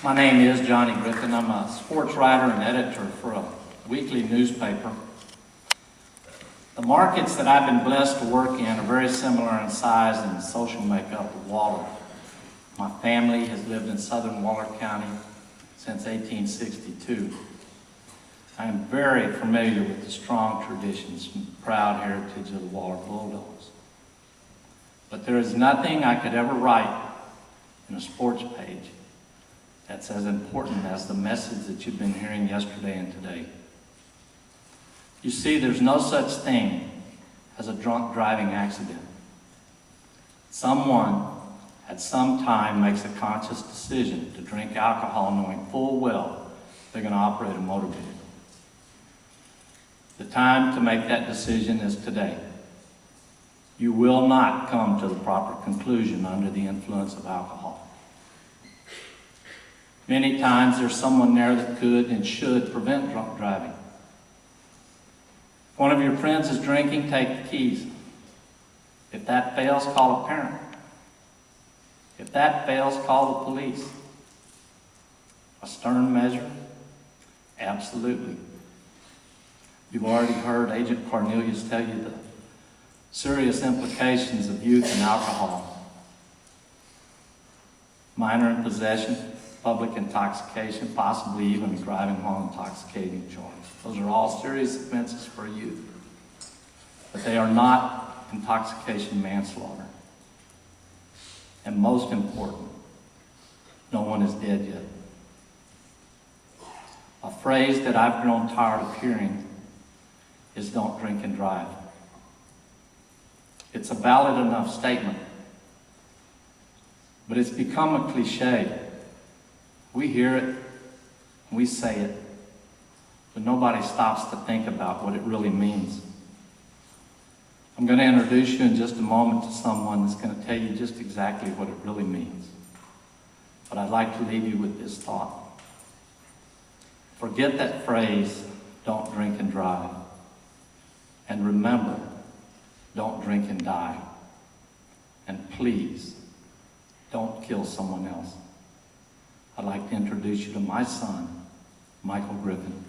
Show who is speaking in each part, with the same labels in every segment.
Speaker 1: My name is Johnny Griffin. I'm a sports writer and editor for a weekly newspaper. The markets that I've been blessed to work in are very similar in size and social makeup of Waller. My family has lived in southern Waller County since 1862. I am very familiar with the strong traditions and proud heritage of the Waller Bulldogs. But there is nothing I could ever write in a sports page that's as important as the message that you've been hearing yesterday and today. You see, there's no such thing as a drunk driving accident. Someone at some time makes a conscious decision to drink alcohol knowing full well they're going to operate a motor vehicle. The time to make that decision is today. You will not come to the proper conclusion under the influence of alcohol. Many times there's someone there that could and should prevent drunk driving. If one of your friends is drinking, take the keys. If that fails, call a parent. If that fails, call the police. A stern measure? Absolutely. You've already heard Agent Cornelius tell you the serious implications of youth and alcohol. Minor in possession, public intoxication, possibly even driving while intoxicating charge. Those are all serious offenses for youth. But they are not intoxication manslaughter. And most important, no one is dead yet. A phrase that I've grown tired of hearing is don't drink and drive. It's a valid enough statement, but it's become a cliche. We hear it, we say it, but nobody stops to think about what it really means. I'm going to introduce you in just a moment to someone that's going to tell you just exactly what it really means. But I'd like to leave you with this thought. Forget that phrase, don't drink and drive. And remember, don't drink and die. And please, don't kill someone else. I'd like to introduce you to my son, Michael Griffin.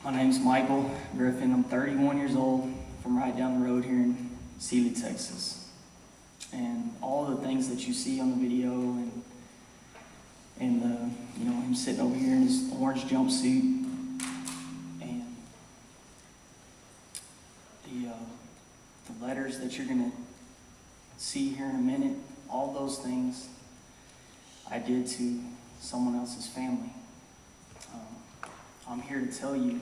Speaker 2: My name's Michael Griffin. I'm 31 years old from right down the road here in Sealy, Texas. And all the things that you see on the video and him sitting over here in his orange jumpsuit and the letters that you're going to see here in a minute, all those things I did to someone else's family. I'm here to tell you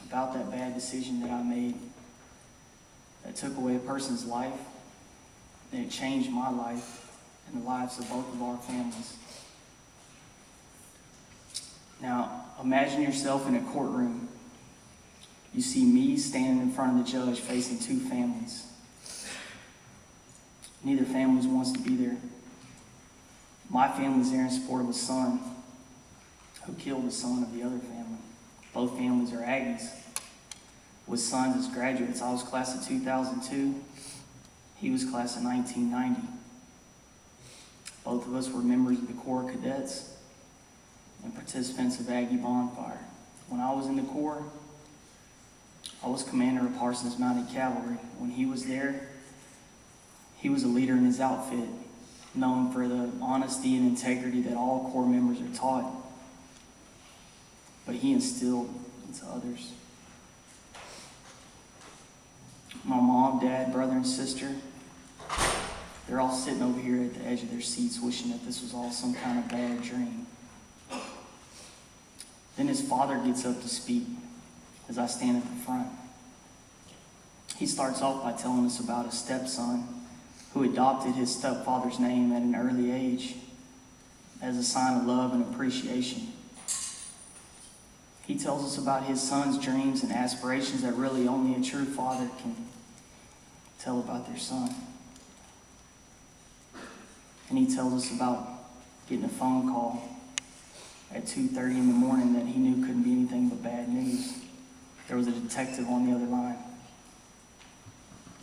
Speaker 2: about that bad decision that I made that took away a person's life, and it changed my life and the lives of both of our families. Now, imagine yourself in a courtroom. You see me standing in front of the judge facing two families. Neither family wants to be there. My family's there in support of a son who killed the son of the other family. Both families are Aggies with sons as graduates. I was class of 2002. He was class of 1990. Both of us were members of the Corps Cadets and participants of Aggie Bonfire. When I was in the Corps, I was commander of Parsons Mounted Cavalry. When he was there, he was a leader in his outfit, known for the honesty and integrity that all Corps members are taught. But he instilled into others. My mom, dad, brother, and sister, they're all sitting over here at the edge of their seats wishing that this was all some kind of bad dream. Then his father gets up to speak as I stand at the front. He starts off by telling us about his stepson who adopted his stepfather's name at an early age as a sign of love and appreciation. He tells us about his son's dreams and aspirations that really only a true father can tell about their son. And he tells us about getting a phone call at 2:30 in the morning that he knew couldn't be anything but bad news. There was a detective on the other line.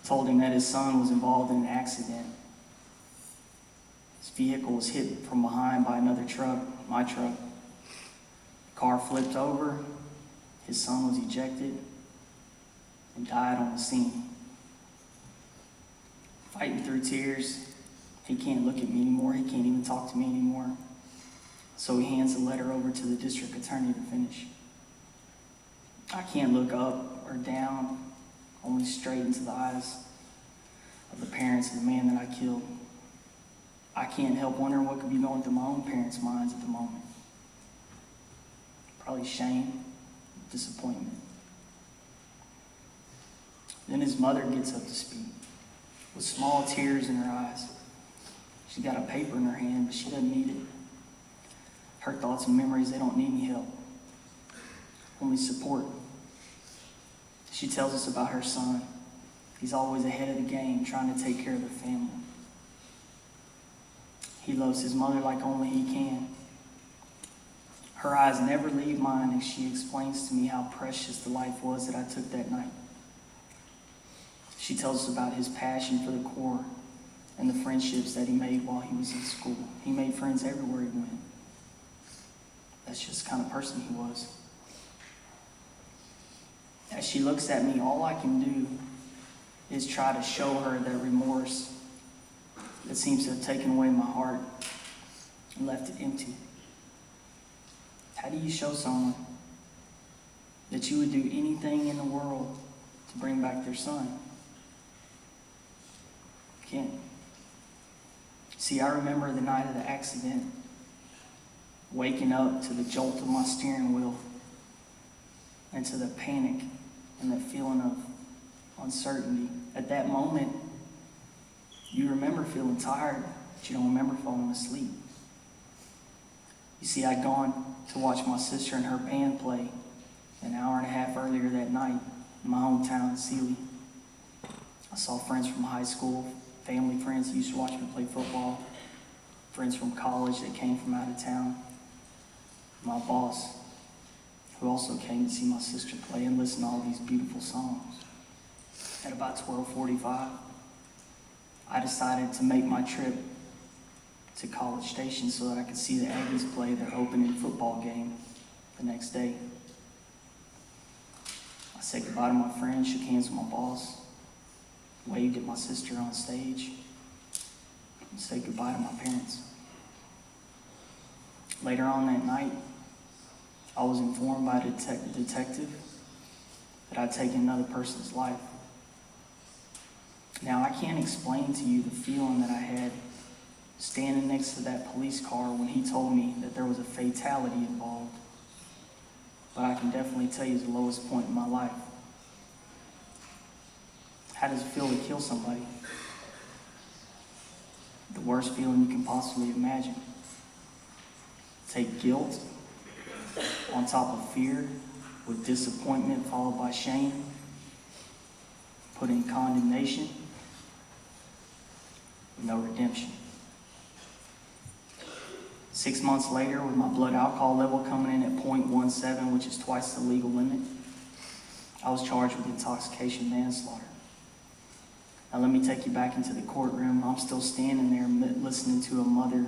Speaker 2: Told him that his son was involved in an accident. His vehicle was hit from behind by another truck, my truck. The car flipped over, his son was ejected, and died on the scene. Fighting through tears, he can't look at me anymore, he can't even talk to me anymore. So he hands the letter over to the district attorney to finish. I can't look up or down, only straight into the eyes of the parents of the man that I killed. I can't help wondering what could be going through my own parents' minds at the moment. Probably shame, disappointment. Then his mother gets up to speak, with small tears in her eyes. She's got a paper in her hand, but she doesn't need it. Her thoughts and memories, they don't need any help, only support. She tells us about her son. He's always ahead of the game, trying to take care of the family. He loves his mother like only he can. Her eyes never leave mine as she explains to me how precious the life was that I took that night. She tells us about his passion for the Corps and the friendships that he made while he was in school. He made friends everywhere he went. That's just the kind of person he was. As she looks at me, all I can do is try to show her that remorse that seems to have taken away my heart and left it empty. How do you show someone that you would do anything in the world to bring back their son? You can't. See, I remember the night of the accident, waking up to the jolt of my steering wheel and to the panic and the feeling of uncertainty. At that moment, you remember feeling tired, but you don't remember falling asleep. You see, I'd gone to watch my sister and her band play an hour and a half earlier that night in my hometown in Sealy. I saw friends from high school, family friends who used to watch me play football, friends from college that came from out of town, my boss, who also came to see my sister play and listen to all these beautiful songs. At about 12:45, I decided to make my trip to College Station so that I could see the Aggies play their opening football game the next day. I said goodbye to my friends, shook hands with my boss, waved at my sister on stage, and said goodbye to my parents. Later on that night, I was informed by a detective that I'd taken another person's life. Now, I can't explain to you the feeling that I had standing next to that police car when he told me that there was a fatality involved. But I can definitely tell you it's the lowest point in my life. How does it feel to kill somebody? The worst feeling you can possibly imagine. Take guilt on top of fear, with disappointment followed by shame, put in condemnation, with no redemption. 6 months later, with my blood alcohol level coming in at 0.17, which is twice the legal limit, I was charged with intoxication manslaughter. Now let me take you back into the courtroom. I'm still standing there listening to a mother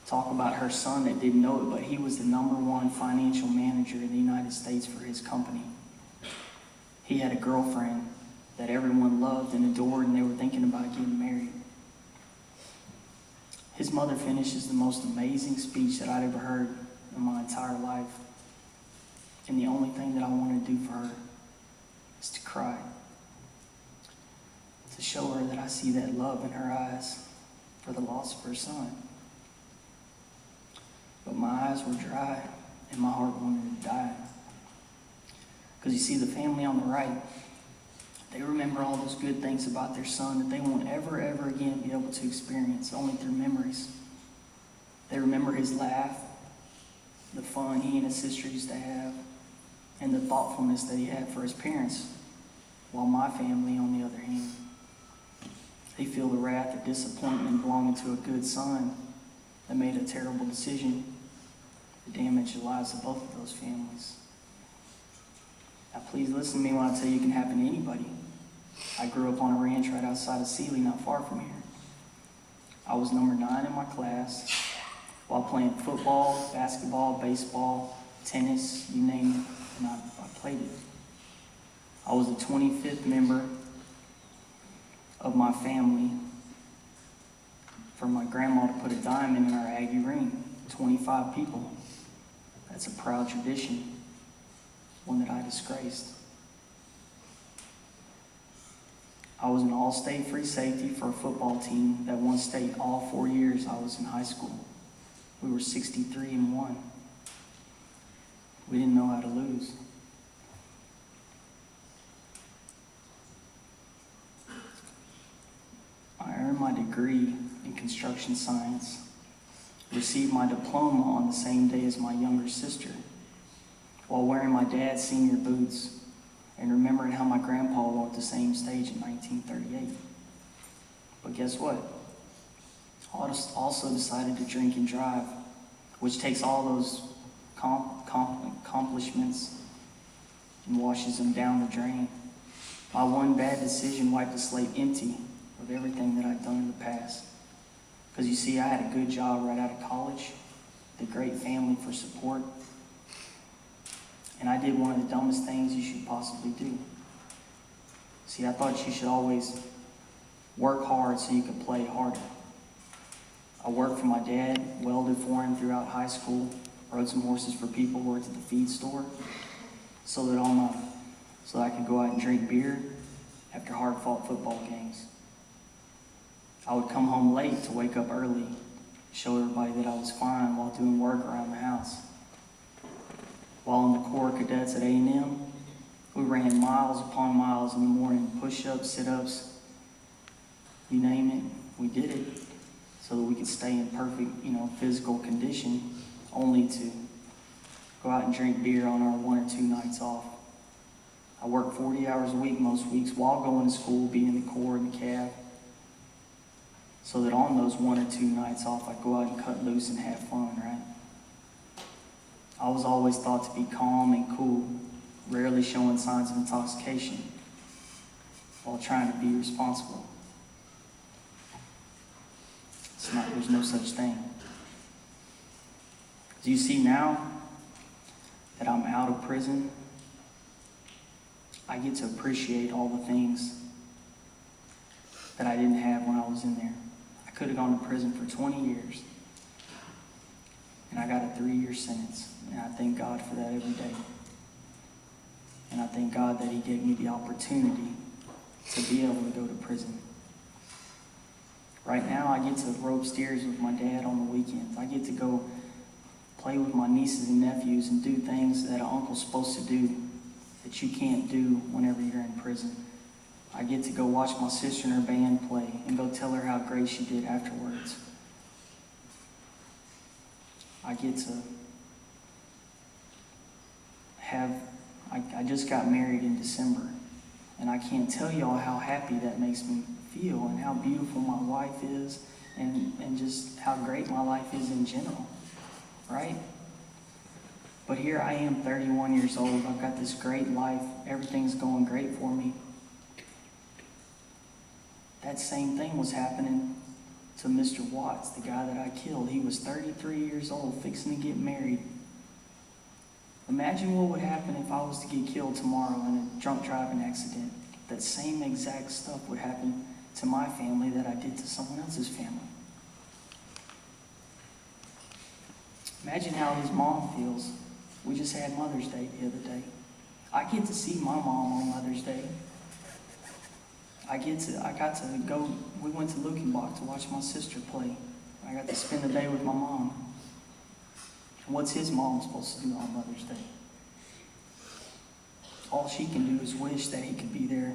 Speaker 2: talk about her son that didn't know it, but he was the #1 financial manager in the United States for his company. He had a girlfriend that everyone loved and adored, and they were thinking about getting married. His mother finishes the most amazing speech that I'd ever heard in my entire life. And the only thing that I want to do for her is to cry. To show her that I see that love in her eyes for the loss of her son. But my eyes were dry and my heart wanted to die. Because you see, the family on the right, they remember all those good things about their son that they won't ever again be able to experience, only through memories. They remember his laugh, the fun he and his sister used to have, and the thoughtfulness that he had for his parents, while my family, on the other hand, they feel the wrath and disappointment belonging to a good son that made a terrible decision to damage the lives of both of those families. Now please listen to me when I tell you it can happen to anybody. I grew up on a ranch right outside of Sealy, not far from here. I was number 9 in my class while playing football, basketball, baseball, tennis, you name it, and I played it. I was the 25th member of my family for my grandma to put a diamond in our Aggie ring. 25 people. That's a proud tradition, one that I disgraced. I was an all-state free safety for a football team that won state all 4 years I was in high school. We were 63-1. We didn't know how to lose. I earned my degree in construction science, received my diploma on the same day as my younger sister, while wearing my dad's senior boots and remembering how my grandpa walked the same stage in 1938. But guess what? I also decided to drink and drive, which takes all those accomplishments and washes them down the drain. My one bad decision wiped the slate empty of everything that I'd done in the past. Because you see, I had a good job right out of college, the great family for support, and I did one of the dumbest things you should possibly do. See, I thought you should always work hard so you could play harder. I worked for my dad, welded for him throughout high school, rode some horses for people, worked at the feed store, so that I could go out and drink beer after hard-fought football games. I would come home late to wake up early, show everybody that I was fine while doing work around the house. While in the Corps Cadets at A&M, we ran miles upon miles in the morning, push-ups, sit-ups, you name it, we did it so that we could stay in perfect, physical condition, only to go out and drink beer on our 1 or 2 nights off. I worked 40 hours a week most weeks while going to school, being in the Corps and the Cav, so that on those 1 or 2 nights off, I'd go out and cut loose and have fun, right? I was always thought to be calm and cool, rarely showing signs of intoxication, while trying to be responsible. There's no such thing. Do you see now that I'm out of prison? I get to appreciate all the things that I didn't have when I was in there. I could have gone to prison for 20 years, and I got a 3-year sentence, and I thank God for that every day. And I thank God that He gave me the opportunity to be able to go to prison. Right now, I get to rope steers with my dad on the weekends. I get to go play with my nieces and nephews and do things that an uncle's supposed to do that you can't do whenever you're in prison. I get to go watch my sister and her band play and go tell her how great she did afterwards. I get to I just got married in December, and I can't tell y'all how happy that makes me feel and how beautiful my wife is and just how great my life is in general, right? But here I am, 31 years old. I've got this great life. Everything's going great for me. That same thing was happening to Mr. Watts, the guy that I killed. He was 33 years old, fixing to get married. Imagine what would happen if I was to get killed tomorrow in a drunk driving accident. That same exact stuff would happen to my family that I did to someone else's family. Imagine how his mom feels. We just had Mother's Day the other day. I get to see my mom on Mother's Day. I got to go, we went to Lukenbach to watch my sister play. I got to spend the day with my mom. What's his mom supposed to do on Mother's Day? All she can do is wish that he could be there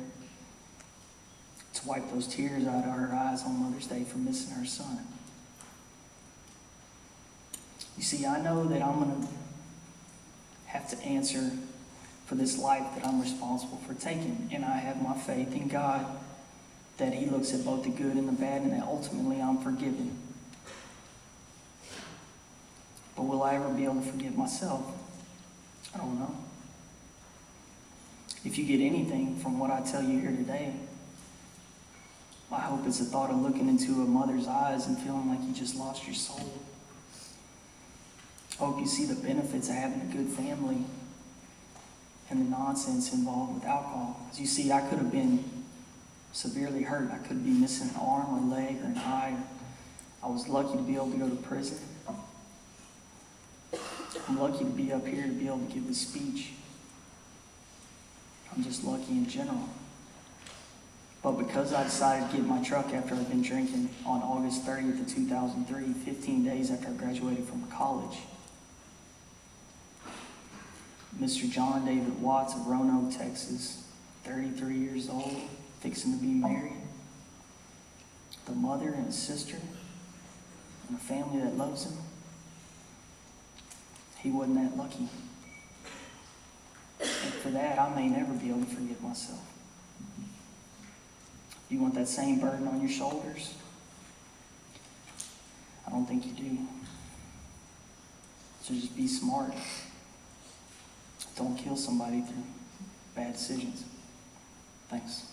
Speaker 2: to wipe those tears out of her eyes on Mother's Day for missing her son. You see, I know that I'm going to have to answer for this life that I'm responsible for taking. And I have my faith in God that He looks at both the good and the bad, and that ultimately I'm forgiven. But will I ever be able to forgive myself? I don't know. If you get anything from what I tell you here today, I hope it's a thought of looking into a mother's eyes and feeling like you just lost your soul. I hope you see the benefits of having a good family and the nonsense involved with alcohol. As you see, I could have been severely hurt. I could be missing an arm or leg or an eye. I was lucky to be able to go to prison. I'm lucky to be up here to be able to give this speech. I'm just lucky in general. But because I decided to get my truck after I'd been drinking on August 30th of 2003, 15 days after I graduated from college, Mr. John David Watts of Roanoke, Texas, 33 years old, fixing to be married, the mother and a sister, and a family that loves him, he wasn't that lucky. And for that, I may never be able to forgive myself. You want that same burden on your shoulders? I don't think you do. So just be smart. Don't kill somebody through bad decisions. Thanks.